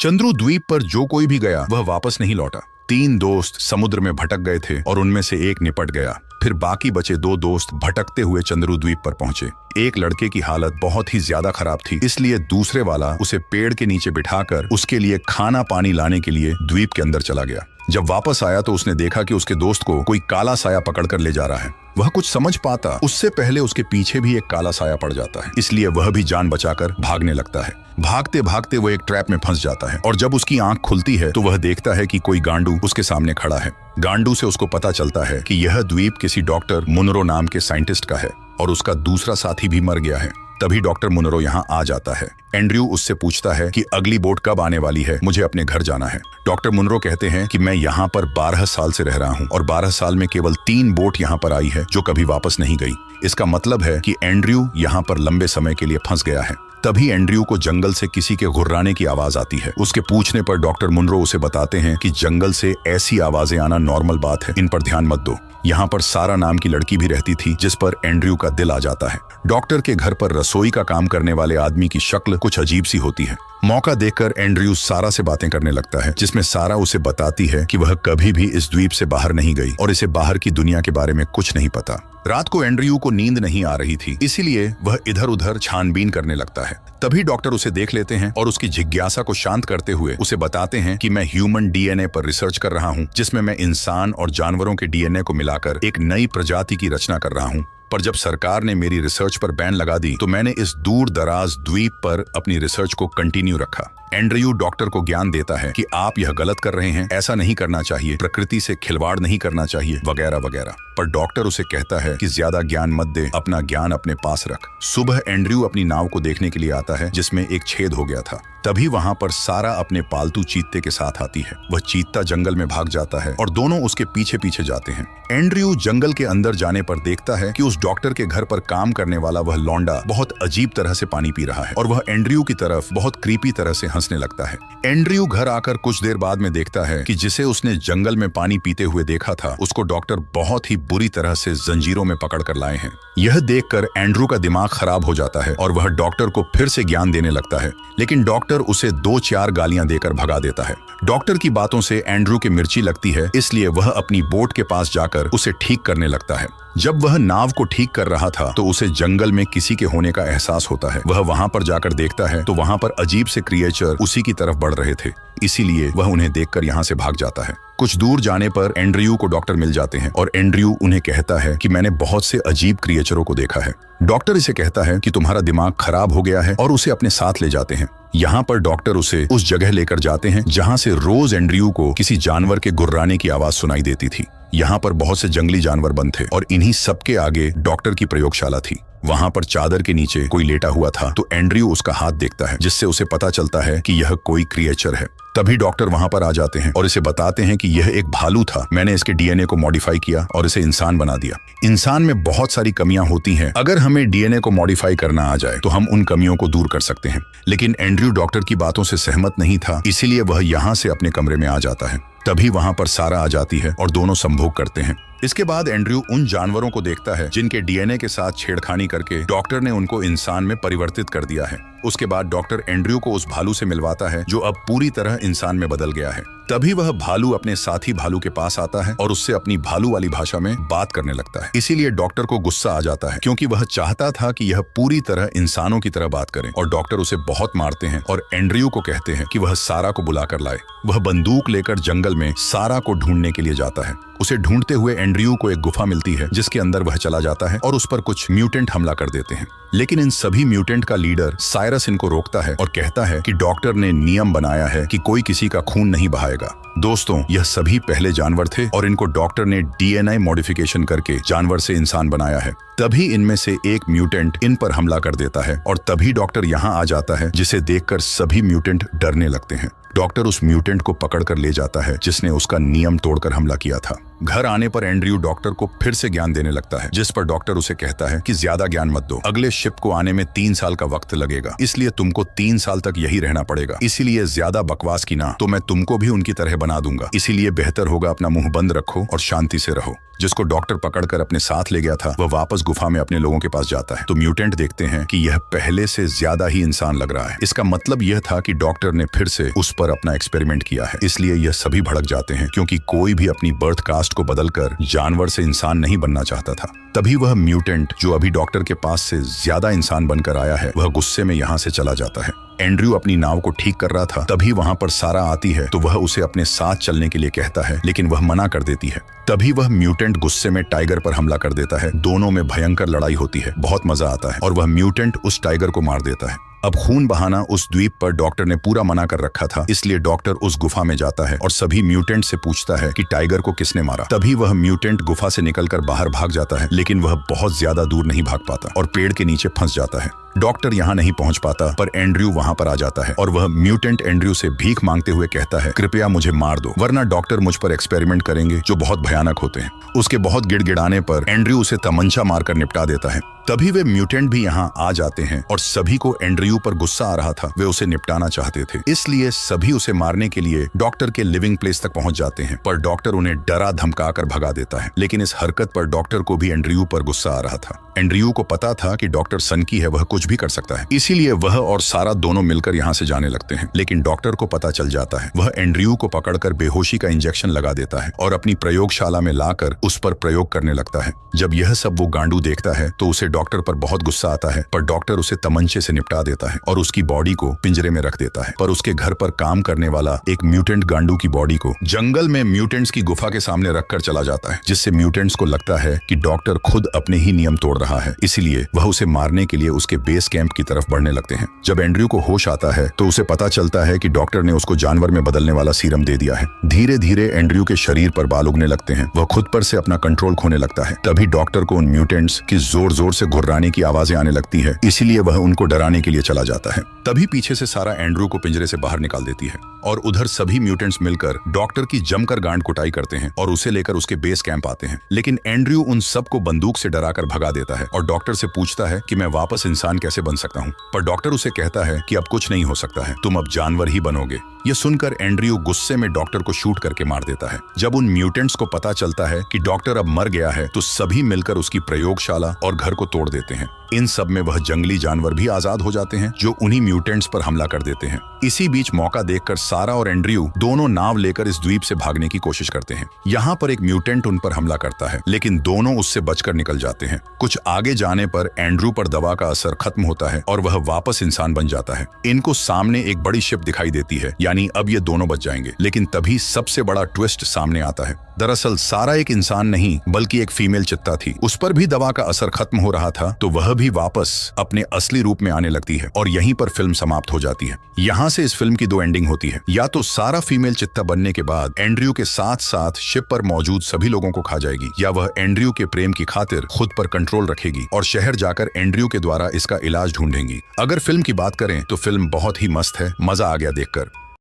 चंद्रू द्वीप पर जो कोई भी गया वह वापस नहीं लौटा। 3 दोस्त समुद्र में भटक गए थे और उनमें से एक निपट गया। फिर बाकी बचे 2 दोस्त भटकते हुए चंद्रू द्वीप पर पहुंचे। एक लड़के की हालत बहुत ही ज्यादा खराब थी, इसलिए दूसरे वाला उसे पेड़ के नीचे बिठाकर उसके लिए खाना पानी लाने के लिए द्वीप के अंदर चला गया। जब वापस आया तो उसने देखा कि उसके दोस्त को कोई काला साया पकड़कर ले जा रहा है। वह कुछ समझ पाता उससे पहले उसके पीछे भी एक काला साया पड़ जाता है, इसलिए वह भी जान बचाकर भागने लगता है। भागते भागते वो एक ट्रैप में फंस जाता है और जब उसकी आंख खुलती है तो वह देखता है कि कोई गांडू उसके सामने खड़ा है। गांडू से उसको पता चलता है कि यह द्वीप किसी डॉक्टर मुनरो नाम के साइंटिस्ट का है और उसका दूसरा साथी भी मर गया है। तभी डॉक्टर मुनरो यहाँ आ जाता है। एंड्रयू उससे पूछता है कि अगली बोट कब आने वाली है, मुझे अपने घर जाना है। डॉक्टर मुनरो कहते हैं कि मैं यहाँ पर 12 साल से रह रहा हूँ और 12 साल में केवल 3 बोट यहाँ पर आई है जो कभी वापस नहीं गई। इसका मतलब है कि एंड्रयू यहाँ पर लंबे समय के लिए फंस गया है। तभी एंड्रयू को जंगल से किसी के घुर्राने की आवाज आती है। उसके पूछने पर डॉक्टर मुनरो उसे बताते हैं कि जंगल से ऐसी आवाजें आना नॉर्मल बात है, इन पर ध्यान मत दो। यहाँ पर सारा नाम की लड़की भी रहती थी जिस पर एंड्रयू का दिल आ जाता है। डॉक्टर के घर पर रसोई का काम करने वाले आदमी की शक्ल कुछ अजीब सी होती है। मौका देखकर एंड्रयू सारा से बातें करने लगता है, जिसमें सारा उसे बताती है कि वह कभी भी इस द्वीप से बाहर नहीं गई और इसे बाहर की दुनिया के बारे में कुछ नहीं पता। रात को एंड्रयू को नींद नहीं आ रही थी, इसीलिए वह इधर उधर छानबीन करने लगता है। तभी डॉक्टर उसे देख लेते हैं और उसकी जिज्ञासा को शांत करते हुए उसे बताते हैं कि मैं ह्यूमन डीएनए पर रिसर्च कर रहा हूँ, जिसमें मैं इंसान और जानवरों के डीएनए को मिलाकर एक नई प्रजाति की रचना कर रहा हूँ। पर जब सरकार ने मेरी रिसर्च पर बैन लगा दी तो मैंने इस दूर दराज द्वीप पर अपनी रिसर्च को कंटिन्यू रखा। एंड्रयू डॉक्टर को ज्ञान देता है कि आप यह गलत कर रहे हैं, ऐसा नहीं करना चाहिए, प्रकृति से खिलवाड़ नहीं करना चाहिए, वगैरह वगैरह। पर डॉक्टर उसे कहता है कि ज्यादा ज्ञान मत दे, अपना ज्ञान अपने पास रख। सुबह एंड्रयू अपनी नाव को देखने के लिए आता है जिसमें एक छेद हो गया था। तभी वहां पर सारा अपने पालतू चीते के साथ आती है। वह चीता जंगल में भाग जाता है और दोनों उसके पीछे पीछे जाते हैं। एंड्रयू जंगल के अंदर जाने पर देखता है कि उस डॉक्टर के घर पर काम करने वाला वह लौंडा बहुत अजीब तरह से पानी पी रहा है और वह एंड्रयू की तरफ बहुत क्रीपी तरह से हंसने लगता है। एंड्रयू घर आकर कुछ देर बाद में देखता है कि जिसे उसने जंगल में पानी पीते हुए देखा था उसको डॉक्टर बहुत ही बुरी तरह से जंजीरों में पकड़ कर लाए हैं। यह देखकर एंड्रयू का दिमाग खराब हो जाता है और वह डॉक्टर को फिर से ज्ञान देने लगता है, लेकिन डॉक्टर उसे 2-4 गालियां देकर भगा देता है। डॉक्टर की बातों से एंड्रयू की मिर्ची लगती है, इसलिए वह अपनी बोट के पास जाकर उसे ठीक करने लगता है। जब वह नाव को ठीक कर रहा था तो उसे जंगल में किसी के होने का एहसास होता है। वह वहां पर जाकर देखता है तो वहां पर अजीब से क्रिएचर उसी की तरफ बढ़ रहे थे, इसीलिए वह उन्हें देखकर यहाँ से भाग जाता है। कुछ दूर जाने पर एंड्रयू को डॉक्टर मिल जाते हैं और एंड्रयू उन्हें कहता है कि मैंने बहुत से अजीब क्रिएचरों को देखा है। डॉक्टर इसे कहता है कि तुम्हारा दिमाग खराब हो गया है और उसे अपने साथ ले जाते हैं। यहाँ पर डॉक्टर उसे उस जगह लेकर जाते हैं जहाँ से रोज एंड्रयू को किसी जानवर के गुर्राने की आवाज सुनाई देती थी। यहाँ पर बहुत से जंगली जानवर बंद थे और इन्हीं सबके आगे डॉक्टर की प्रयोगशाला थी। वहां पर चादर के नीचे कोई लेटा हुआ था तो एंड्रयू उसका हाथ देखता है, जिससे उसे पता चलता है कि यह कोई क्रिएचर है। तभी डॉक्टर वहां पर आ जाते हैं और इसे बताते हैं कि यह एक भालू था, मैंने इसके डीएनए को मॉडिफाई किया और इसे इंसान बना दिया। इंसान में बहुत सारी कमियां होती हैं, अगर हमें डीएनए को मॉडिफाई करना आ जाए तो हम उन कमियों को दूर कर सकते हैं। लेकिन एंड्रयू डॉक्टर की बातों से सहमत नहीं था, इसीलिए वह यहाँ से अपने कमरे में आ जाता है। तभी वहां पर सारा आ जाती है और दोनों संभोग करते हैं। इसके बाद एंड्रयू उन जानवरों को देखता है जिनके डीएनए के साथ छेड़खानी करके डॉक्टर ने उनको इंसान में परिवर्तित कर दिया है। उसके बाद डॉक्टर एंड्रयू को उस भालू से मिलवाता है जो अब पूरी तरह इंसान में बदल गया है। तभी वह भालू अपने साथी भालू के पास आता है और उससे अपनी भालू वाली भाषा में बात करने लगता है। इसीलिए डॉक्टर को गुस्सा आ जाता है क्योंकि वह चाहता था कि यह पूरी तरह इंसानों की तरह बात करे और डॉक्टर उसे बहुत मारते हैं और एंड्रयू को कहते हैं कि वह सारा को बुला कर लाए। वह बंदूक लेकर जंगल में सारा को ढूंढने के लिए जाता है। उसे ढूंढते हुए एंड्रयू को एक गुफा मिलती है जिसके अंदर वह चला जाता है और उस पर कुछ म्यूटेंट हमला कर देते हैं। लेकिन इन सभी म्यूटेंट का लीडर साइरस इनको रोकता है और कहता है कि डॉक्टर ने नियम बनाया है कि कोई किसी का खून नहीं बहाएगा। दोस्तों, यह सभी पहले जानवर थे और इनको डॉक्टर ने डीएनए मॉडिफिकेशन करके जानवर से इंसान बनाया है। तभी इनमें से एक म्यूटेंट इन पर हमला कर देता है और तभी डॉक्टर यहाँ आ जाता है, जिसे देखकर सभी म्यूटेंट डरने लगते हैं। डॉक्टर उस म्यूटेंट को पकड़ कर ले जाता है जिसने उसका नियम तोड़कर हमला किया था। घर आने पर एंड्रयू डॉक्टर को फिर से ज्ञान देने लगता है, जिस पर डॉक्टर उसे कहता है कि ज्यादा ज्ञान मत दो, अगले शिप को आने में 3 साल का वक्त लगेगा, इसलिए तुमको 3 साल तक यही रहना पड़ेगा। इसीलिए ज्यादा बकवास की ना, तो मैं तुमको भी उनकी तरह बना दूंगा, इसीलिए बेहतर होगा अपना मुंह बंद रखो और शांति से रहो। जिसको डॉक्टर पकड़कर अपने साथ ले गया था वह वापस गुफा में अपने लोगों के पास जाता है तो म्यूटेंट देखते हैं कि यह पहले से ज्यादा ही इंसान लग रहा है। इसका मतलब यह था कि डॉक्टर ने फिर से उस पर अपना एक्सपेरिमेंट किया है, इसलिए यह सभी भड़क जाते हैं, क्योंकि कोई भी अपनी बर्थ कास्ट को बदलकर जानवर से इंसान नहीं बनना चाहता था। तभी वह म्यूटेंट जो अभी डॉक्टर के पास से ज्यादा इंसान बनकर आया है वह गुस्से में यहाँ से चला जाता है। एंड्रयू अपनी नाव को ठीक कर रहा था, तभी वहां पर सारा आती है तो वह उसे अपने साथ चलने के लिए कहता है, लेकिन वह मना कर देती है। तभी वह म्यूटेंट गुस्से में टाइगर पर हमला कर देता है। दोनों में भयंकर लड़ाई होती है, बहुत मजा आता है और वह म्यूटेंट उस टाइगर को मार देता है। अब खून बहाना उस द्वीप पर डॉक्टर ने पूरा मना कर रखा था, इसलिए डॉक्टर उस गुफा में जाता है और सभी म्यूटेंट से पूछता है कि टाइगर को किसने मारा। तभी वह म्यूटेंट गुफा से निकलकर बाहर भाग जाता है, लेकिन वह बहुत ज्यादा दूर नहीं भाग पाता और पेड़ के नीचे फंस जाता है। डॉक्टर यहाँ नहीं पहुंच पाता, पर एंड्रयू वहां पर आ जाता है और वह म्यूटेंट एंड्रयू से भीख मांगते हुए कहता है, कृपया मुझे मार दो, वरना डॉक्टर मुझ पर एक्सपेरिमेंट करेंगे जो बहुत भयानक होते हैं। उसके बहुत गिड़गिड़ाने पर एंड्रयू उसे तमंचा मारकर निपटा देता है। तभी वे म्यूटेंट भी यहाँ आ जाते हैं और सभी को एंड्रयू पर गुस्सा आ रहा था, वे उसे निपटाना चाहते थे, इसलिए सभी उसे मारने के लिए डॉक्टर के लिविंग प्लेस तक पहुंच जाते हैं, पर डॉक्टर उन्हें डरा धमका कर भगा देता है। लेकिन इस हरकत पर डॉक्टर को भी एंड्रयू पर गुस्सा आ रहा था। एंड्रयू को पता था कि डॉक्टर सनकी है, वह कुछ भी कर सकता है, इसीलिए वह और सारा दोनों मिलकर यहाँ से जाने लगते हैं। लेकिन डॉक्टर को पता चल जाता है, वह एंड्रयू को पकड़कर बेहोशी का इंजेक्शन लगा देता है और अपनी प्रयोगशाला में लाकर उस पर प्रयोग करने लगता है। जब यह सब वो गांडू देखता है तो उसे डॉक्टर पर बहुत गुस्सा आता है, पर डॉक्टर उसे तमंचे से निपटा देता है और उसकी बॉडी को पिंजरे में रख देता है। पर उसके घर पर काम करने वाला एक म्यूटेंट गांडू की बॉडी को जंगल में म्यूटेंट्स की गुफा के सामने रखकर चला जाता है, जिससे म्यूटेंट्स को लगता है कि डॉक्टर खुद अपने ही नियम तोड़ रहा है, इसीलिए वह उसे मारने के लिए उसके बेस कैंप की तरफ बढ़ने लगते हैं। जब एंड्रयू को होश आता है तो उसे पता चलता है कि डॉक्टर ने उसको जानवर में बदलने वाला सीरम दे दिया है। धीरे धीरे एंड्रयू के शरीर पर बाल उगने लगते हैं, वह खुद पर से अपना कंट्रोल खोने लगता है। तभी डॉक्टर को उन म्यूटेंट्स की जोर जोर से घुर्राने की आवाजें आने लगती है, इसीलिए वह उनको डराने के लिए चला जाता है। तभी पीछे से सारा एंड्रयू को पिंजरे से बाहर निकाल देती है और उधर सभी म्यूटेंट्स मिलकर डॉक्टर की जमकर गांड कुटाई करते हैं और उसे लेकर उसके बेस कैंप आते हैं। लेकिन एंड्रयू उन सबको बंदूक से डराकर भगा देता है और डॉक्टर से पूछता है कि मैं वापस इंसान कैसे बन सकता हूँ, पर डॉक्टर उसे कहता है कि अब कुछ नहीं हो सकता है, तुम अब जानवर ही बनोगे। यह सुनकर एंड्रयू गुस्से में डॉक्टर को शूट करके मार देता है। जब उन म्यूटेंट्स को पता चलता है कि डॉक्टर अब मर गया है तो सभी मिलकर उसकी प्रयोगशाला और घर को तोड़ देते हैं। इन सब में वह जंगली जानवर भी आजाद हो जाते हैं जो उन्हीं म्यूटेंट्स पर हमला कर देते हैं। इसी बीच मौका देखकर सारा और एंड्रयू दोनों नाव लेकर इस द्वीप से भागने की कोशिश करते हैं। यहाँ पर एक म्यूटेंट उन पर हमला करता है, लेकिन दोनों उससे बचकर निकल जाते हैं। कुछ आगे जाने पर एंड्रयू पर दवा का असर खत्म होता है और वह वापस इंसान बन जाता है। इनको सामने एक बड़ी शिप दिखाई देती है, यानी अब ये दोनों बच जाएंगे। लेकिन तभी सबसे बड़ा ट्विस्ट सामने आता है। दरअसल सारा एक इंसान नहीं बल्कि एक फीमेल चित्ता थी। उस पर भी दवा का असर खत्म हो रहा था, तो वह भी वापस अपने असली रूप में आने लगती है और यहीं पर फिल्म समाप्त हो जाती है। यहाँ से इस फिल्म की 2 एंडिंग होती है, या तो सारा फीमेल चित्ता बनने के बाद एंड्रयू के साथ साथ शिप पर मौजूद सभी लोगों को खा जाएगी, या वह एंड्रयू के प्रेम की खातिर खुद पर कंट्रोल रखेगी और शहर जाकर एंड्रयू के द्वारा इसका इलाज ढूंढेंगी। अगर फिल्म की बात करें तो फिल्म बहुत ही मस्त है, मजा आ गया देखकर।